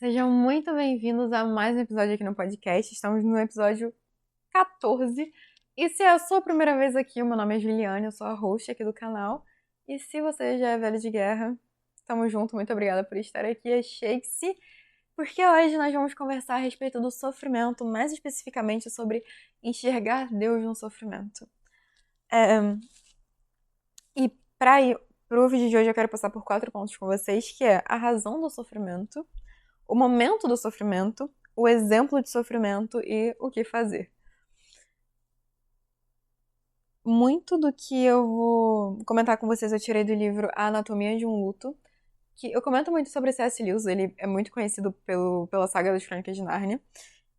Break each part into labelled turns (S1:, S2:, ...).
S1: Sejam muito bem-vindos a mais um episódio aqui no podcast. Estamos no episódio 14. E se é a sua primeira vez aqui, o meu nome é Juliane, eu sou a host aqui do canal. E se você já é velho de guerra, tamo junto, muito obrigada por estar aqui. Achei-se, porque hoje nós vamos conversar a respeito do sofrimento, mais especificamente sobre enxergar Deus no sofrimento. E pro vídeo de hoje eu quero passar por 4 pontos com vocês, que é a razão do sofrimento, o momento do sofrimento, o exemplo de sofrimento e o que fazer. Muito do que eu vou comentar com vocês eu tirei do livro A Anatomia de um Luto, que eu comento muito sobre C.S. Lewis, ele é muito conhecido pela saga das Crônicas de Nárnia,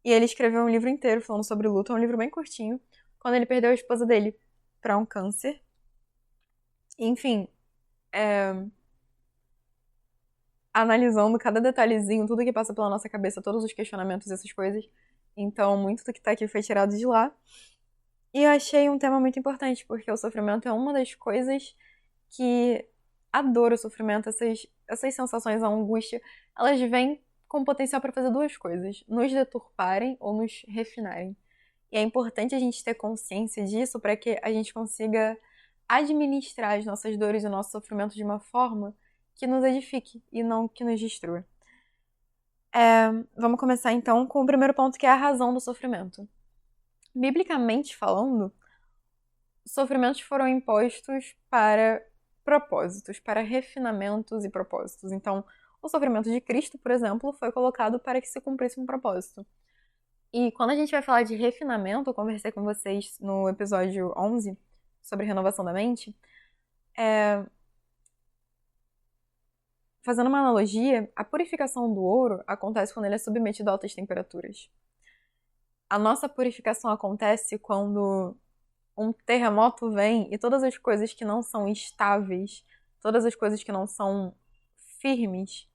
S1: e ele escreveu um livro inteiro falando sobre luto, é um livro bem curtinho, quando ele perdeu a esposa dele para um câncer. Enfim, analisando cada detalhezinho, tudo que passa pela nossa cabeça, todos os questionamentos, essas coisas. Então, muito do que tá aqui foi tirado de lá. E eu achei um tema muito importante, porque o sofrimento é uma das coisas que a dor, o sofrimento, essas sensações, a angústia, elas vêm com potencial para fazer duas coisas: nos deturparem ou nos refinarem. E é importante a gente ter consciência disso para que a gente consiga administrar as nossas dores e o nosso sofrimento de uma forma que nos edifique e não que nos destrua. Vamos começar então com o primeiro ponto, que é a razão do sofrimento. Biblicamente falando, sofrimentos foram impostos para propósitos, para refinamentos e propósitos. Então, o sofrimento de Cristo, por exemplo, foi colocado para que se cumprisse um propósito. E quando a gente vai falar de refinamento, eu conversei com vocês no episódio 11 sobre renovação da mente, fazendo uma analogia, a purificação do ouro acontece quando ele é submetido a altas temperaturas. A nossa purificação acontece quando um terremoto vem e todas as coisas que não são estáveis, todas as coisas que não são firmes,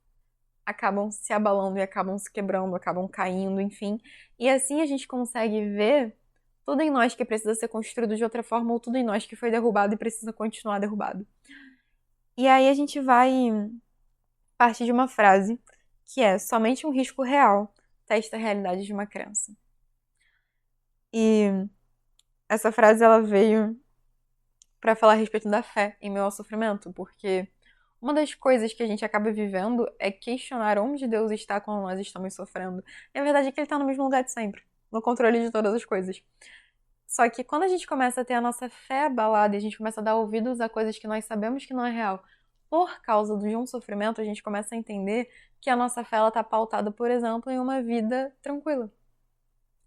S1: acabam se abalando e acabam se quebrando, acabam caindo, enfim. E assim a gente consegue ver tudo em nós que precisa ser construído de outra forma ou tudo em nós que foi derrubado e precisa continuar derrubado. E aí a gente vai partir de uma frase que é: somente um risco real testa a realidade de uma crença. E essa frase ela veio para falar a respeito da fé em meio ao sofrimento, porque uma das coisas que a gente acaba vivendo é questionar onde Deus está quando nós estamos sofrendo. E a verdade é que Ele está no mesmo lugar de sempre, no controle de todas as coisas. Só que quando a gente começa a ter a nossa fé abalada e a gente começa a dar ouvidos a coisas que nós sabemos que não é real, por causa de um sofrimento, a gente começa a entender que a nossa fé está pautada, por exemplo, em uma vida tranquila.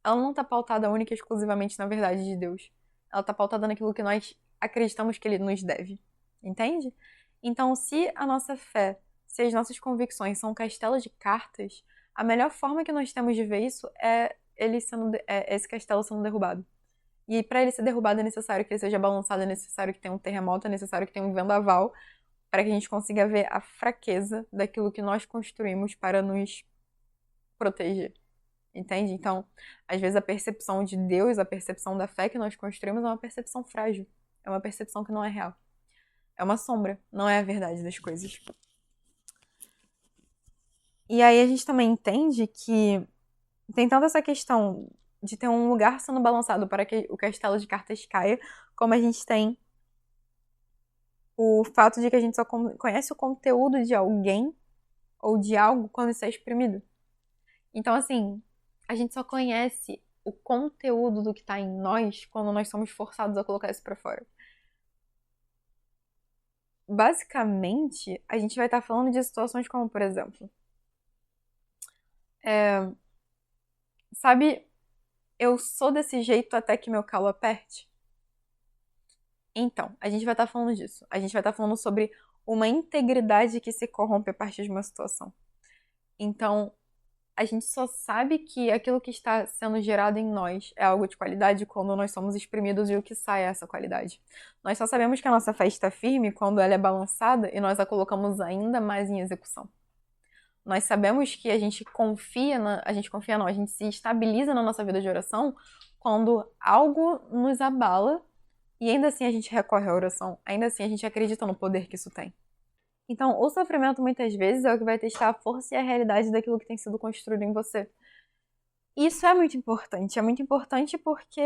S1: Ela não está pautada única e exclusivamente na verdade de Deus. Ela está pautada naquilo que nós acreditamos que Ele nos deve. Entende? Então, se a nossa fé, se as nossas convicções são um castelo de cartas, a melhor forma que nós temos de ver isso é esse castelo sendo derrubado. E para ele ser derrubado é necessário que ele seja balançado, é necessário que tenha um terremoto, é necessário que tenha um vendaval, para que a gente consiga ver a fraqueza daquilo que nós construímos para nos proteger. Entende? Então, às vezes a percepção de Deus, a percepção da fé que nós construímos é uma percepção frágil. É uma percepção que não é real. É uma sombra, não é a verdade das coisas. E aí a gente também entende que tem tanto essa questão de ter um lugar sendo balançado para que o castelo de cartas caia, como a gente tem o fato de que a gente só conhece o conteúdo de alguém ou de algo quando isso é exprimido. Então, assim, a gente só conhece o conteúdo do que está em nós quando nós somos forçados a colocar isso para fora. Basicamente, a gente vai estar falando de situações como, por exemplo, sabe, eu sou desse jeito até que meu calo aperte? Então, a gente vai estar falando disso. A gente vai estar falando sobre uma integridade que se corrompe a partir de uma situação. Então, a gente só sabe que aquilo que está sendo gerado em nós é algo de qualidade quando nós somos exprimidos e o que sai é essa qualidade. Nós só sabemos que a nossa fé está firme quando ela é balançada e nós a colocamos ainda mais em execução. Nós sabemos que a gente a gente se estabiliza na nossa vida de oração quando algo nos abala e ainda assim a gente recorre à oração, ainda assim a gente acredita no poder que isso tem. Então, o sofrimento muitas vezes é o que vai testar a força e a realidade daquilo que tem sido construído em você. Isso é muito importante. É muito importante porque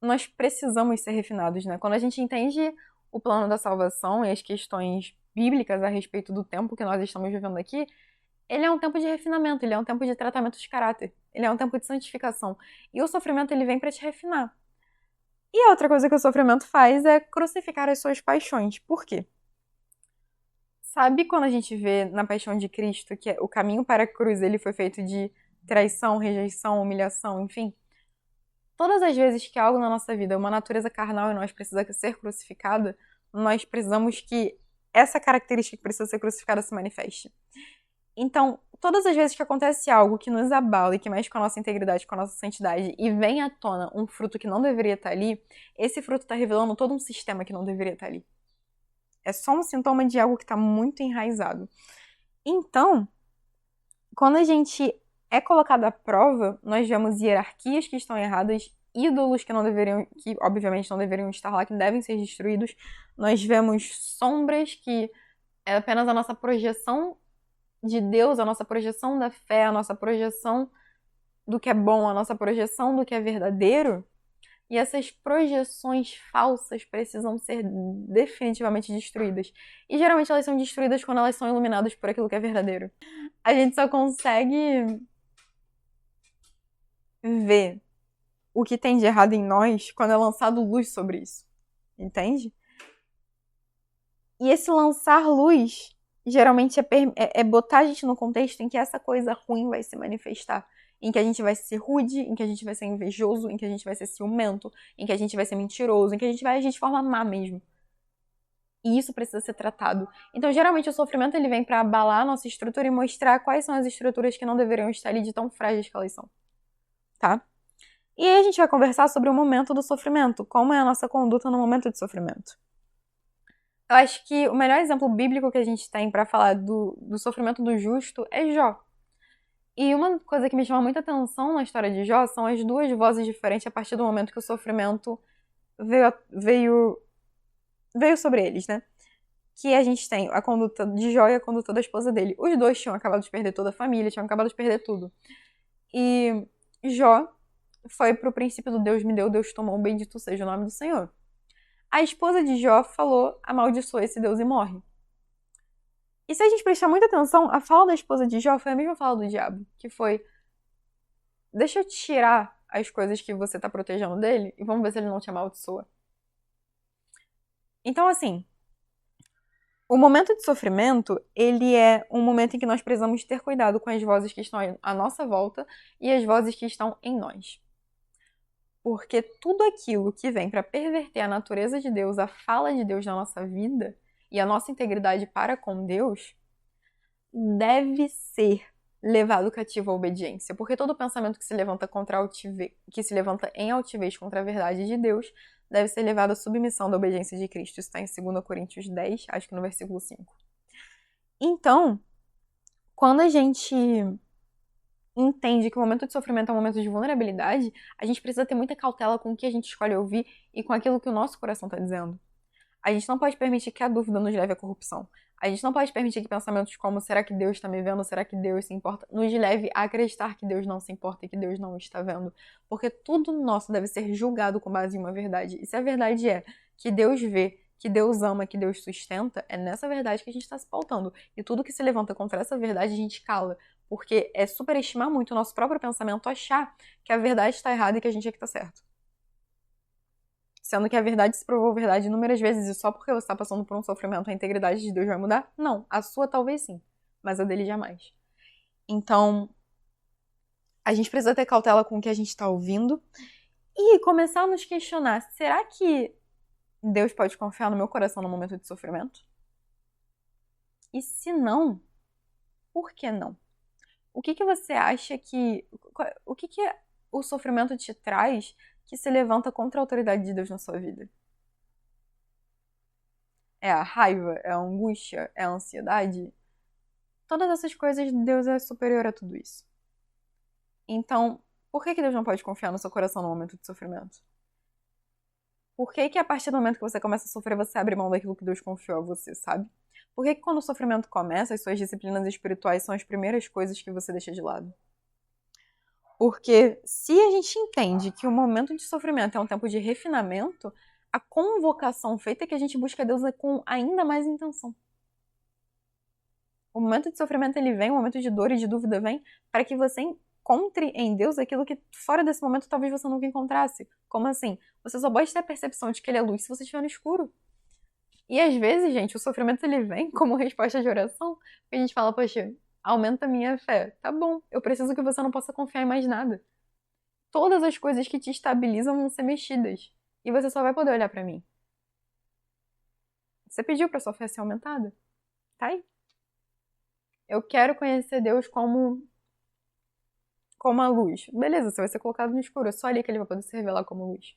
S1: nós precisamos ser refinados, né? Quando a gente entende o plano da salvação e as questões bíblicas a respeito do tempo que nós estamos vivendo aqui, ele é um tempo de refinamento, ele é um tempo de tratamento de caráter, ele é um tempo de santificação. E o sofrimento ele vem para te refinar. E a outra coisa que o sofrimento faz é crucificar as suas paixões. Por quê? Sabe quando a gente vê na paixão de Cristo que o caminho para a cruz ele foi feito de traição, rejeição, humilhação, enfim? Todas as vezes que algo na nossa vida, uma natureza carnal em nós precisa ser crucificada, nós precisamos que essa característica que precisa ser crucificada se manifeste. Então, todas as vezes que acontece algo que nos abala e que mexe com a nossa integridade, com a nossa santidade, e vem à tona um fruto que não deveria estar ali, esse fruto está revelando todo um sistema que não deveria estar ali. É só um sintoma de algo que está muito enraizado. Então, quando a gente é colocado à prova, nós vemos hierarquias que estão erradas, ídolos que não deveriam, que obviamente não deveriam estar lá, que devem ser destruídos. Nós vemos sombras que é apenas a nossa projeção de Deus, a nossa projeção da fé, a nossa projeção do que é bom, a nossa projeção do que é verdadeiro. E essas projeções falsas precisam ser definitivamente destruídas. E geralmente elas são destruídas quando elas são iluminadas por aquilo que é verdadeiro. A gente só consegue ver o que tem de errado em nós quando é lançado luz sobre isso. Entende? E esse lançar luz geralmente é botar a gente no contexto em que essa coisa ruim vai se manifestar. Em que a gente vai ser rude, em que a gente vai ser invejoso, em que a gente vai ser ciumento, em que a gente vai ser mentiroso, em que a gente vai agir de forma má mesmo. E isso precisa ser tratado. Então, geralmente, o sofrimento ele vem para abalar a nossa estrutura e mostrar quais são as estruturas que não deveriam estar ali de tão frágeis que elas são. Tá? E aí a gente vai conversar sobre o momento do sofrimento, como é a nossa conduta no momento de sofrimento. Eu acho que o melhor exemplo bíblico que a gente tem para falar do sofrimento do justo é Jó. E uma coisa que me chama muita atenção na história de Jó são as duas vozes diferentes a partir do momento que o sofrimento veio sobre eles, né? Que a gente tem a conduta de Jó e a conduta da esposa dele. Os dois tinham acabado de perder toda a família, tinham acabado de perder tudo. E Jó foi pro princípio do Deus me deu, Deus tomou, bendito seja o nome do Senhor. A esposa de Jó falou, amaldiçoa esse Deus e morre. E se a gente prestar muita atenção, a fala da esposa de Jó foi a mesma fala do diabo, que foi, deixa eu tirar as coisas que você tá protegendo dele e vamos ver se ele não te amaldiçoa. Então, assim, o momento de sofrimento, ele é um momento em que nós precisamos ter cuidado com as vozes que estão à nossa volta e as vozes que estão em nós. Porque tudo aquilo que vem para perverter a natureza de Deus, a fala de Deus na nossa vida e a nossa integridade para com Deus, deve ser levado cativo à obediência. Porque todo pensamento que se levanta que se levanta em altivez contra a verdade de Deus, deve ser levado à submissão da obediência de Cristo. Isso está em 2 Coríntios 10, acho que no versículo 5. Então, quando a gente entende que o momento de sofrimento é um momento de vulnerabilidade, a gente precisa ter muita cautela com o que a gente escolhe ouvir e com aquilo que o nosso coração está dizendo. A gente não pode permitir que a dúvida nos leve à corrupção. A gente não pode permitir que pensamentos como será que Deus está me vendo, será que Deus se importa, nos leve a acreditar que Deus não se importa e que Deus não está vendo. Porque tudo nosso deve ser julgado com base em uma verdade. E se a verdade é que Deus vê, que Deus ama, que Deus sustenta, é nessa verdade que a gente está se pautando. E tudo que se levanta contra essa verdade a gente cala. Porque é superestimar muito o nosso próprio pensamento achar que a verdade está errada e que a gente é que está certo. Sendo que a verdade se provou verdade inúmeras vezes e só porque você está passando por um sofrimento a integridade de Deus vai mudar? Não, a sua talvez sim, mas a dele jamais. Então, a gente precisa ter cautela com o que a gente está ouvindo e começar a nos questionar, será que Deus pode confiar no meu coração no momento de sofrimento? E se não, por que não? O que você acha que... O que o sofrimento te traz que se levanta contra a autoridade de Deus na sua vida? É a raiva? É a angústia? É a ansiedade? Todas essas coisas, Deus é superior a tudo isso. Então, por que Deus não pode confiar no seu coração no momento de sofrimento? Por que que a partir do momento que você começa a sofrer, você abre mão daquilo que Deus confiou a você, sabe? Por que que quando o sofrimento começa, as suas disciplinas espirituais são as primeiras coisas que você deixa de lado? Porque se a gente entende que o momento de sofrimento é um tempo de refinamento, a convocação feita é que a gente busca Deus com ainda mais intenção. O momento de sofrimento ele vem, o momento de dor e de dúvida vem para que você encontre em Deus aquilo que fora desse momento talvez você nunca encontrasse. Como assim? Você só pode ter a percepção de que ele é luz se você estiver no escuro. E às vezes, gente, o sofrimento ele vem como resposta de oração, porque a gente fala, poxa, aumenta a minha fé. Tá bom, eu preciso que você não possa confiar em mais nada. Todas as coisas que te estabilizam vão ser mexidas. E você só vai poder olhar pra mim. Você pediu pra sua fé ser aumentada? Tá aí. Eu quero conhecer Deus como a luz. Beleza, você vai ser colocado no escuro. É só ali que ele vai poder se revelar como luz.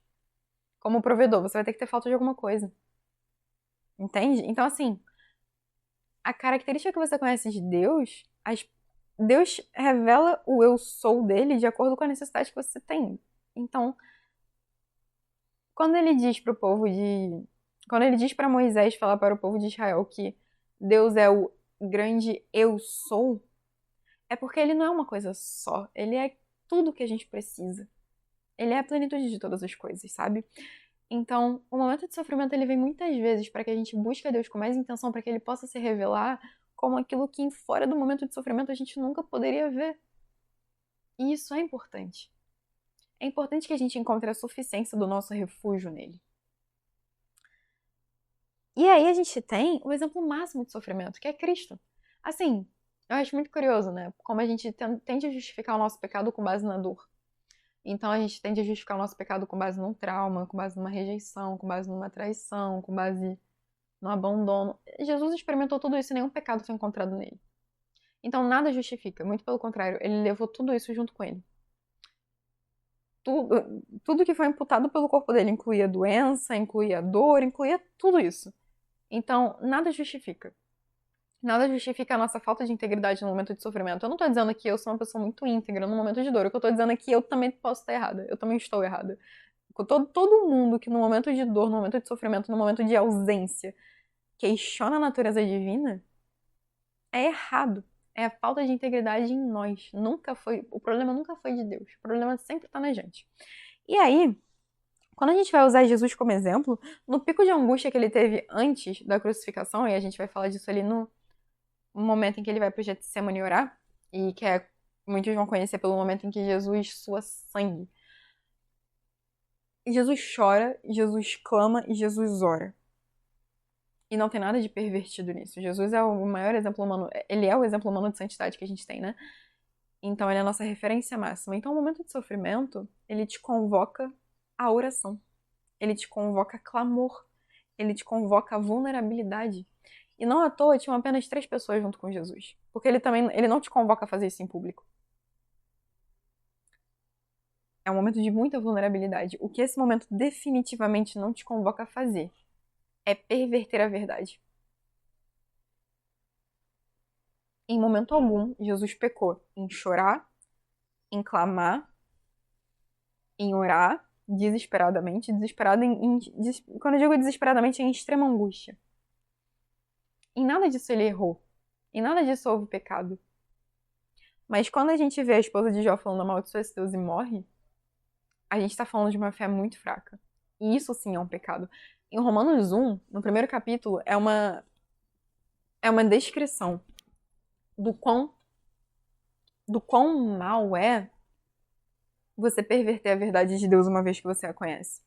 S1: Como provedor, você vai ter que ter falta de alguma coisa. Entende? Então, assim, a característica que você conhece de Deus, Deus revela o eu sou dele de acordo com a necessidade que você tem. Então, quando ele diz para o povo de. Quando ele diz para Moisés falar para o povo de Israel que Deus é o grande eu sou, é porque ele não é uma coisa só. Ele é tudo que a gente precisa. Ele é a plenitude de todas as coisas, sabe? Então, o momento de sofrimento ele vem muitas vezes para que a gente busque a Deus com mais intenção, para que ele possa se revelar como aquilo que fora do momento de sofrimento a gente nunca poderia ver. E isso é importante. É importante que a gente encontre a suficiência do nosso refúgio nele. E aí a gente tem o exemplo máximo de sofrimento, que é Cristo. Assim, eu acho muito curioso, né? Como a gente tende a justificar o nosso pecado com base na dor. Então a gente tende a justificar o nosso pecado com base num trauma, com base numa rejeição, com base numa traição, com base no abandono. Jesus experimentou tudo isso e nenhum pecado foi encontrado nele. Então nada justifica, muito pelo contrário, ele levou tudo isso junto com ele. Tudo que foi imputado pelo corpo dele incluía doença, incluía dor, incluía tudo isso. Então nada justifica. Nada justifica a nossa falta de integridade no momento de sofrimento. Eu não tô dizendo que eu sou uma pessoa muito íntegra no momento de dor. O que eu tô dizendo é que eu também posso estar errada. Eu também estou errada. Todo mundo que no momento de dor, no momento de sofrimento, no momento de ausência, questiona a natureza divina, é errado. É a falta de integridade em nós. Nunca foi. O problema nunca foi de Deus. O problema sempre tá na gente. E aí, quando a gente vai usar Jesus como exemplo, no pico de angústia que ele teve antes da crucificação, e a gente vai falar disso ali no momento em que ele vai pro Getsemane orar, e que é, muitos vão conhecer pelo momento em que Jesus sua sangue. E Jesus chora, Jesus clama e Jesus ora. E não tem nada de pervertido nisso. Jesus é o maior exemplo humano, ele é o exemplo humano de santidade que a gente tem, né? Então ele é a nossa referência máxima. Então o momento de sofrimento, ele te convoca à oração. Ele te convoca a clamor. Ele te convoca a vulnerabilidade. E não à toa tinham apenas 3 pessoas junto com Jesus. Porque ele não te convoca a fazer isso em público. É um momento de muita vulnerabilidade. O que esse momento definitivamente não te convoca a fazer é perverter a verdade. Em momento algum, Jesus pecou em chorar, em clamar, em orar, desesperadamente. Quando eu digo desesperadamente, é em extrema angústia. Em nada disso ele errou. Em nada disso houve pecado. Mas quando a gente vê a esposa de Jó falando amaldiçoa esse Deus e morre, a gente está falando de uma fé muito fraca. E isso sim é um pecado. Em Romanos 1, no primeiro capítulo, é uma descrição do quão mal é você perverter a verdade de Deus uma vez que você a conhece.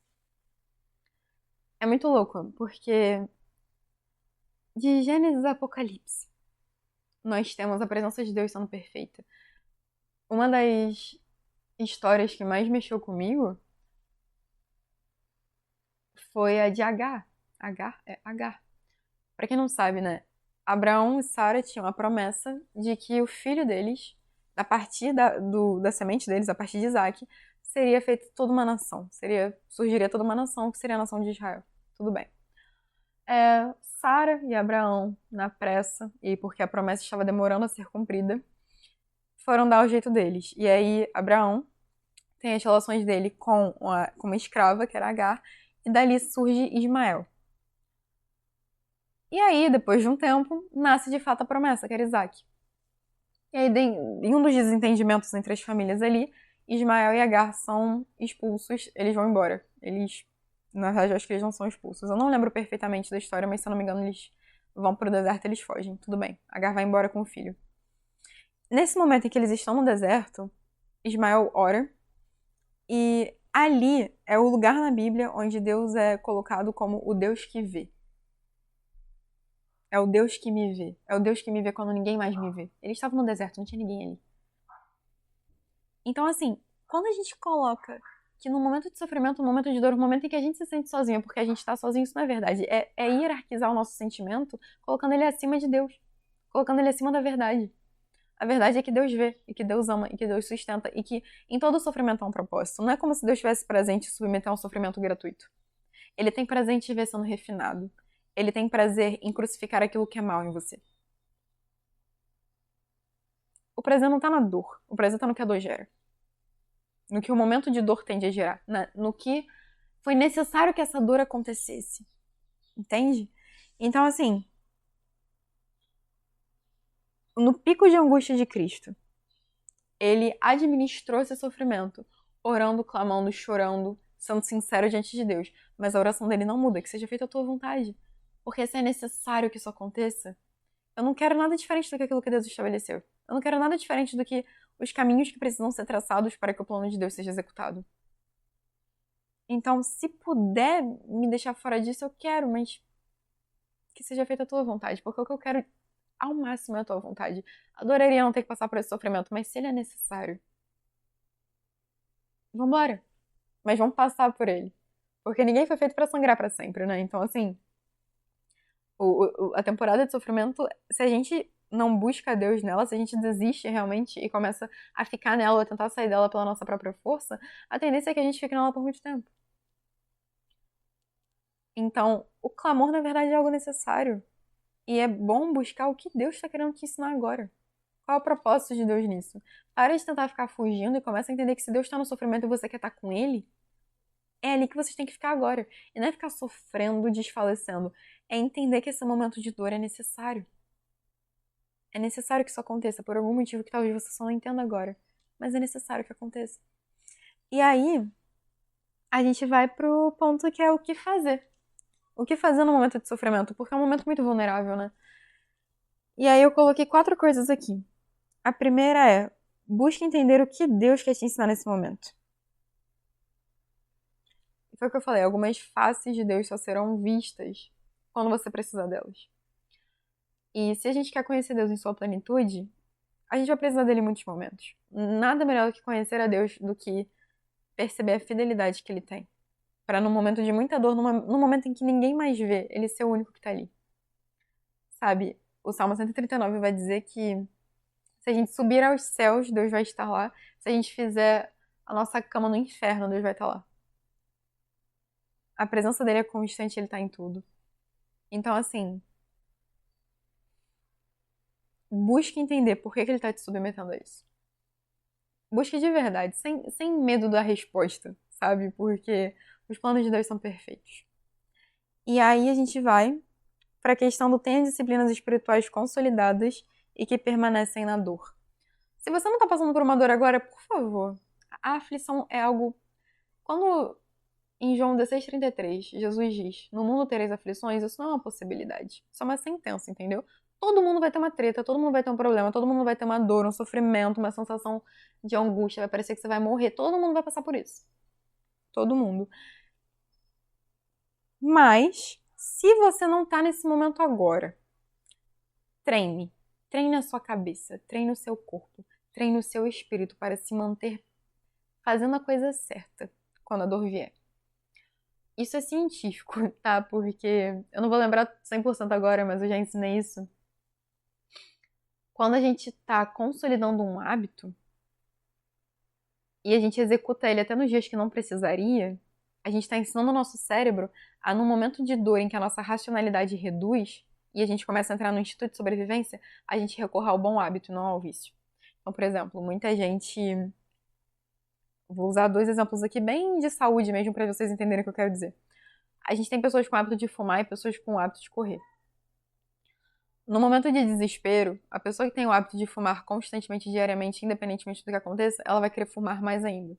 S1: É muito louco, porque de Gênesis a Apocalipse, nós temos a presença de Deus sendo perfeita. Uma das histórias que mais mexeu comigo foi a de Agar. Agar? É Agar. Pra quem não sabe, né? Abraão e Sara tinham a promessa de que o filho deles, a partir da semente deles, a partir de Isaac, seria feita toda uma nação. Surgiria toda uma nação, que seria a nação de Israel. Tudo bem. Sara e Abraão, na pressa, e porque a promessa estava demorando a ser cumprida, foram dar o jeito deles. E aí, Abraão tem as relações dele com uma escrava, que era Agar, e dali surge Ismael. E aí, depois de um tempo, nasce de fato a promessa, que era Isaac. E aí, em um dos desentendimentos entre as famílias ali, Ismael e Agar são expulsos, eles vão embora. Eles, na verdade, eu acho que eles não são expulsos. Eu não lembro perfeitamente da história, mas se eu não me engano, eles vão pro deserto e eles fogem. Tudo bem. Agar vai embora com o filho. Nesse momento em que eles estão no deserto, Ismael ora, e ali é o lugar na Bíblia onde Deus é colocado como o Deus que vê. É o Deus que me vê. É o Deus que me vê quando ninguém mais me vê. Eles estavam no deserto, não tinha ninguém ali. Então, assim, quando a gente coloca que no momento de sofrimento, no momento de dor, no momento em que a gente se sente sozinho, porque a gente tá sozinho, isso não é verdade. É hierarquizar o nosso sentimento, colocando ele acima de Deus. Colocando ele acima da verdade. A verdade é que Deus vê, e que Deus ama, e que Deus sustenta, e que em todo sofrimento há um propósito. Não é como se Deus estivesse presente e submeter a um sofrimento gratuito. Ele tem prazer em te ver sendo refinado. Ele tem prazer em crucificar aquilo que é mal em você. O prazer não tá na dor. O prazer tá no que a dor gera. No que o momento de dor tende a gerar. No que foi necessário que essa dor acontecesse. Entende? Então, assim, no pico de angústia de Cristo, ele administrou esse sofrimento, orando, clamando, chorando, sendo sincero diante de Deus. Mas a oração dele não muda, que seja feita a tua vontade. Porque se é necessário que isso aconteça, eu não quero nada diferente do que aquilo que Deus estabeleceu. Eu não quero nada diferente do que os caminhos que precisam ser traçados para que o plano de Deus seja executado. Então, se puder me deixar fora disso, eu quero, mas que seja feita a tua vontade, porque o que eu quero ao máximo é a tua vontade. Adoraria não ter que passar por esse sofrimento, mas se ele é necessário, vambora. Mas vamos passar por ele. Porque ninguém foi feito pra sangrar pra sempre, né? Então, assim, a temporada de sofrimento, se a gente não busca Deus nela, se a gente desiste realmente e começa a ficar nela ou a tentar sair dela pela nossa própria força, a tendência é que a gente fique nela por muito tempo. Então, o clamor, na verdade, é algo necessário. E é bom buscar o que Deus está querendo te ensinar agora. Qual é o propósito de Deus nisso? Para de tentar ficar fugindo e começa a entender que se Deus está no sofrimento e você quer estar com Ele, é ali que vocês têm que ficar agora. E não é ficar sofrendo, desfalecendo. É entender que esse momento de dor é necessário. É necessário que isso aconteça por algum motivo que talvez você só não entenda agora. Mas é necessário que aconteça. E aí, a gente vai pro ponto que é o que fazer. O que fazer no momento de sofrimento? Porque é um momento muito vulnerável, né? E aí eu coloquei 4 coisas aqui. A primeira é: busque entender o que Deus quer te ensinar nesse momento. Foi o que eu falei, algumas faces de Deus só serão vistas quando você precisar delas. E se a gente quer conhecer Deus em sua plenitude, a gente vai precisar dele em muitos momentos. Nada melhor do que conhecer a Deus do que perceber a fidelidade que ele tem. Para no momento de muita dor, no momento em que ninguém mais vê, ele ser o único que tá ali. Sabe, o Salmo 139 vai dizer que se a gente subir aos céus, Deus vai estar lá. Se a gente fizer a nossa cama no inferno, Deus vai estar lá. A presença dele é constante, ele tá em tudo. Então, assim, busque entender por que ele tá te submetendo a isso. Busque de verdade, sem medo da resposta, sabe? Porque os planos de Deus são perfeitos. E aí a gente vai para a questão do tenha disciplinas espirituais consolidadas e que permanecem na dor. Se você não está passando por uma dor agora, por favor, a aflição é algo... Quando em João 16,33, Jesus diz, no mundo tereis aflições, isso não é uma possibilidade. Isso é uma sentença, entendeu? Todo mundo vai ter uma treta, todo mundo vai ter um problema, todo mundo vai ter uma dor, um sofrimento, uma sensação de angústia, vai parecer que você vai morrer, todo mundo vai passar por isso. Todo mundo. Mas, se você não tá nesse momento agora, treine. Treine a sua cabeça, treine o seu corpo, treine o seu espírito para se manter fazendo a coisa certa quando a dor vier. Isso é científico, tá? Porque eu não vou lembrar 100% agora, mas eu já ensinei isso. Quando a gente tá consolidando um hábito e a gente executa ele até nos dias que não precisaria, a gente está ensinando o nosso cérebro a, num momento de dor em que a nossa racionalidade reduz e a gente começa a entrar no instinto de sobrevivência, a gente recorra ao bom hábito, não ao vício. Então, por exemplo, muita gente... Vou usar 2 exemplos aqui bem de saúde mesmo para vocês entenderem o que eu quero dizer. A gente tem pessoas com o hábito de fumar e pessoas com o hábito de correr. No momento de desespero, a pessoa que tem o hábito de fumar constantemente, diariamente, independentemente do que aconteça, ela vai querer fumar mais ainda.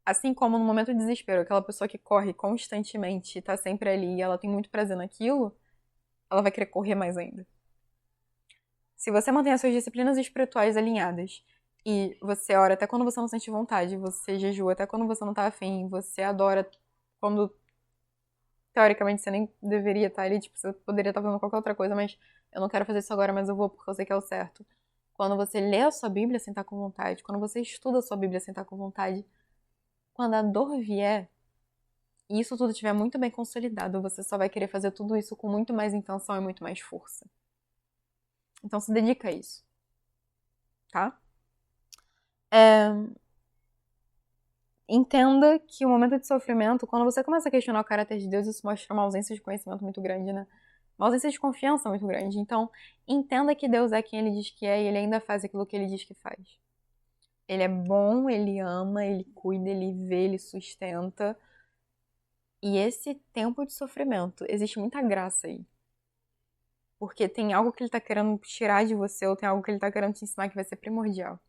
S1: Assim como no momento de desespero, aquela pessoa que corre constantemente, tá sempre ali e ela tem muito prazer naquilo, ela vai querer correr mais ainda. Se você mantém as suas disciplinas espirituais alinhadas e você ora até quando você não sente vontade, você jejua até quando você não tá afim, você adora quando teoricamente você nem deveria estar ali, tipo, você poderia estar fazendo qualquer outra coisa, mas eu não quero fazer isso agora, mas eu vou porque eu sei que é o certo. Quando você lê a sua Bíblia sem estar com vontade, quando você estuda a sua Bíblia sem estar com vontade, quando a dor vier e isso tudo estiver muito bem consolidado, você só vai querer fazer tudo isso com muito mais intenção e muito mais força. Então se dedica a isso, tá? Entenda que o momento de sofrimento, quando você começa a questionar o caráter de Deus, isso mostra uma ausência de conhecimento muito grande, né? Uma ausência de confiança muito grande. Então, entenda que Deus é quem Ele diz que é e Ele ainda faz aquilo que Ele diz que faz. Ele é bom, Ele ama, Ele cuida, Ele vê, Ele sustenta. E esse tempo de sofrimento, existe muita graça aí. Porque tem algo que Ele tá querendo tirar de você ou tem algo que Ele tá querendo te ensinar que vai ser primordial.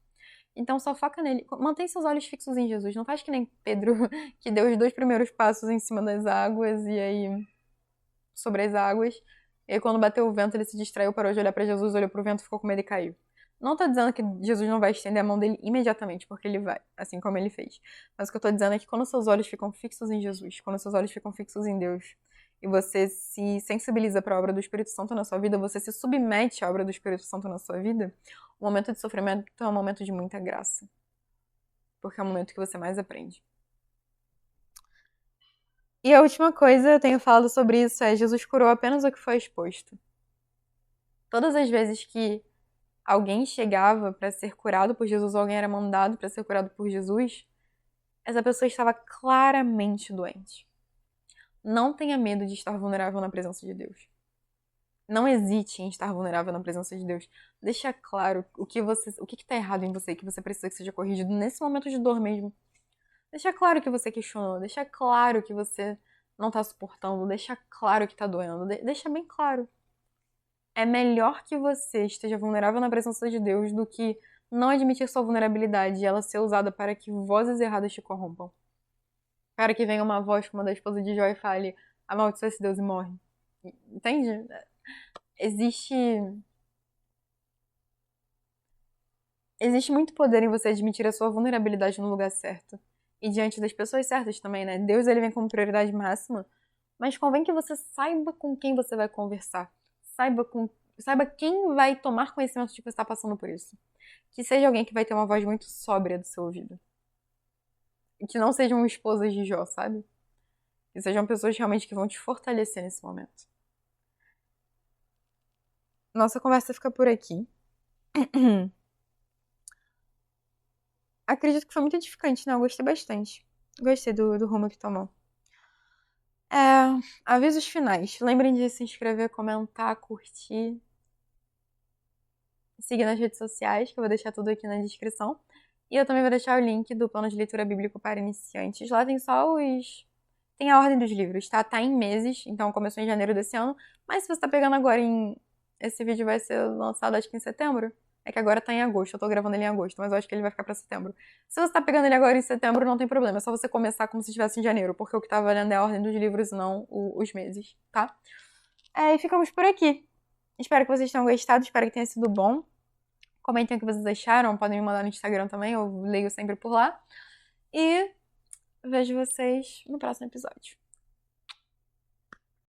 S1: Então só foca nele. Mantém seus olhos fixos em Jesus. Não faz que nem Pedro, que deu os 2 primeiros passos em cima das águas e aí sobre as águas. E aí quando bateu o vento, ele se distraiu, parou de olhar pra Jesus, olhou pro vento, ficou com medo e caiu. Não tô dizendo que Jesus não vai estender a mão dele imediatamente, porque ele vai, assim como ele fez. Mas o que eu tô dizendo é que quando seus olhos ficam fixos em Jesus, quando seus olhos ficam fixos em Deus, e você se sensibiliza para a obra do Espírito Santo na sua vida, você se submete à obra do Espírito Santo na sua vida, o momento de sofrimento é um momento de muita graça. Porque é o momento que você mais aprende. E a última coisa, eu tenho falado sobre isso, é Jesus curou apenas o que foi exposto. Todas as vezes que alguém chegava para ser curado por Jesus, ou alguém era mandado para ser curado por Jesus, essa pessoa estava claramente doente. Não tenha medo de estar vulnerável na presença de Deus. Não hesite em estar vulnerável na presença de Deus. Deixa claro o que está errado em você, que você precisa que seja corrigido nesse momento de dor mesmo. Deixa claro que você questionou, deixa claro que você não tá suportando, deixa claro que tá doendo, deixa bem claro. É melhor que você esteja vulnerável na presença de Deus do que não admitir sua vulnerabilidade e ela ser usada para que vozes erradas te corrompam. Para que venha uma voz como a da esposa de Jó e fale: amaldiçoa esse Deus e morre. Entende? Existe muito poder em você admitir a sua vulnerabilidade no lugar certo. E diante das pessoas certas também, né? Deus, ele vem como prioridade máxima, mas convém que você saiba com quem você vai conversar. Saiba quem vai tomar conhecimento de que você está passando por isso. Que seja alguém que vai ter uma voz muito sóbria do seu ouvido. E que não sejam esposas de Jó, sabe? Que sejam pessoas realmente que vão te fortalecer nesse momento. Nossa conversa fica por aqui. Acredito que foi muito edificante, né? Eu gostei bastante. Gostei do rumo que tomou. Avisos finais. Lembrem de se inscrever, comentar, curtir. Seguir nas redes sociais, que eu vou deixar tudo aqui na descrição. E eu também vou deixar o link do plano de leitura bíblico para iniciantes. Lá tem só os... Tem a ordem dos livros, tá? Tá em meses, então começou em janeiro desse ano. Mas se você tá pegando agora em... Esse vídeo vai ser lançado acho que em setembro. É que agora tá em agosto, eu tô gravando ele em agosto, mas eu acho que ele vai ficar pra setembro. Se você tá pegando ele agora em setembro, não tem problema, é só você começar como se estivesse em janeiro, porque o que tá valendo é a ordem dos livros e não os meses, tá? E ficamos por aqui. Espero que vocês tenham gostado, espero que tenha sido bom. Comentem o que vocês acharam, podem me mandar no Instagram também, eu leio sempre por lá. E vejo vocês no próximo episódio.